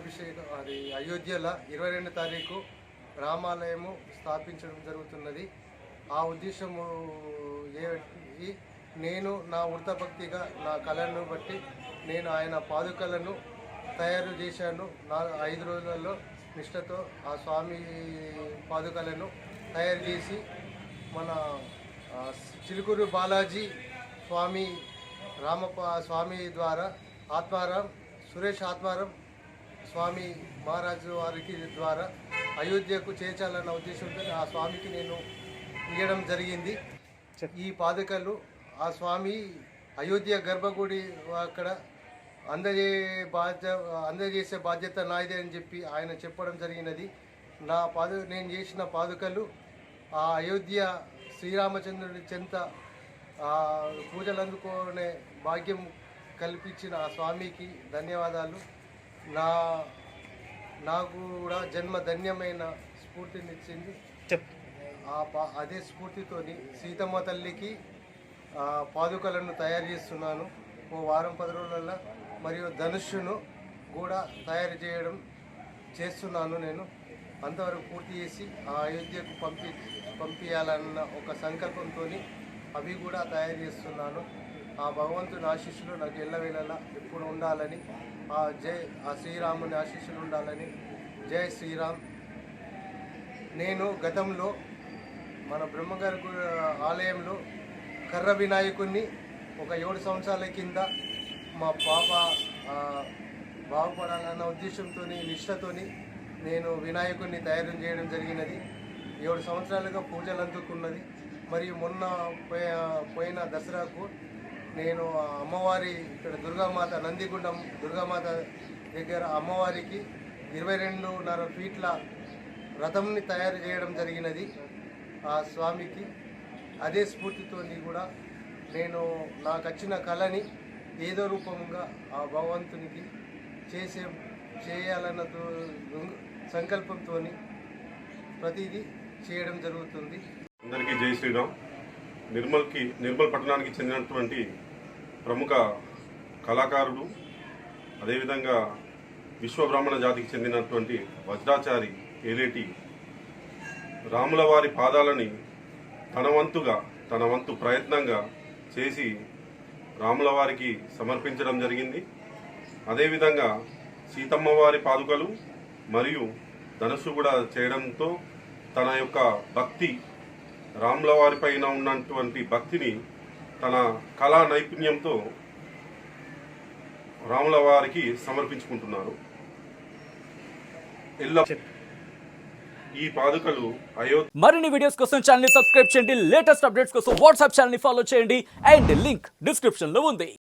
రామాభిషేకం అది అయోధ్యలో 22 తారీఖు రామాలయము స్థాపించడం జరుగుతున్నది. ఆ ఉద్దేశము ఏమిటి, నేను నా వృత్తభక్తిగా నా కళను బట్టి నేను ఆయన పాదుకలను తయారు చేశాను. 5 రోజులలో నిష్ఠతో ఆ స్వామి పాదుకలను తయారు చేసి మన చిలుకూరు బాలాజీ స్వామి స్వామి ద్వారా సురేష్ ఆత్మారాం స్వామి మహారాజు వారికి ద్వారా అయోధ్యకు చేర్చాలన్న ఉద్దేశంతో ఆ స్వామికి నేను ఇవ్వడం జరిగింది. ఈ పాదుకలు ఆ స్వామి అయోధ్య గర్భగుడి అక్కడ అందజేసే బాధ్యత నాదే అని చెప్పి ఆయన చెప్పడం జరిగినది. నేను చేసిన పాదుకలు ఆ అయోధ్య శ్రీరామచంద్రుడి చెంత పూజలు అందుకునే భాగ్యం కల్పించిన ఆ స్వామికి ధన్యవాదాలు. నాకు కూడా జన్మ ధన్యమైన స్ఫూర్తినిచ్చింది. అదే స్ఫూర్తితోని సీతమ్మ తల్లికి పాదుకలను తయారు చేస్తున్నాను. ఓ వారం 10 రోజులలో మరియు ధనుష్యును కూడా తయారు చేస్తున్నాను. నేను అంతవరకు పూర్తి చేసి ఆ అయోధ్యకు పంపించాలన్న ఒక సంకల్పంతో అవి కూడా తయారు చేస్తున్నాను. ఆ భగవంతుని ఆశీస్సులు నాకు ఎల్లవేళలా ఎప్పుడు ఉండాలని, ఆ శ్రీరాముని ఆశీస్సులు ఉండాలని. జై శ్రీరామ్. నేను గతంలో మన బ్రహ్మగారి ఆలయంలో కర్ర వినాయకుడిని ఒక 7 సంవత్సరాల కింద మా పాప బాగుపడాలన్న ఉద్దేశంతో నిష్ఠతో నేను వినాయకుడిని తయారు చేయడం జరిగినది. 7 సంవత్సరాలుగా పూజలు అందుకున్నది. మరియు మొన్న పోయిన దసరాకు నేను అమ్మవారి ఇక్కడ దుర్గామాత నందిగుండం దుర్గామాత దగ్గర అమ్మవారికి 22.5 ఫీట్ల రథంని తయారు చేయడం జరిగినది ఆ స్వామికి. అదే స్ఫూర్తితో కూడా నేను నాకు వచ్చిన కళని ఏదో రూపంగా ఆ భగవంతునికి చేయాలన్న సంకల్పంతో ప్రతిదీ చేయడం జరుగుతుంది. అందరికీ జై శ్రీరామ్. నిర్మల్ పట్టణానికి చెందినటువంటి ప్రముఖ కళాకారుడు, అదేవిధంగా విశ్వబ్రాహ్మణ జాతికి చెందినటువంటి వజ్రాచారి ఏలేటి రాముల వారి పాదాలని తన వంతు ప్రయత్నంగా చేసి రాముల వారికి సమర్పించడం జరిగింది. అదేవిధంగా సీతమ్మ వారి పాదుకలు మరియు ధనుస్సు కూడా చేయడంతో తన యొక్క భక్తి, రాముల వారి పైన ఉన్నటువంటి భక్తిని తన కళా నైపుణ్యంతో రాముల వారికి సమర్పించుకుంటున్నారు. ఈ పాదుకలు మరిన్ని వీడియోస్ కోసం ఛానల్ ని సబ్స్క్రైబ్ చేయండి. లేటెస్ట్ అప్డేట్స్ కోసం వాట్సాప్ ఛానల్ ని ఫాలో చేయండి. అండ్ లింక్ డిస్క్రిప్షన్ లో ఉంది.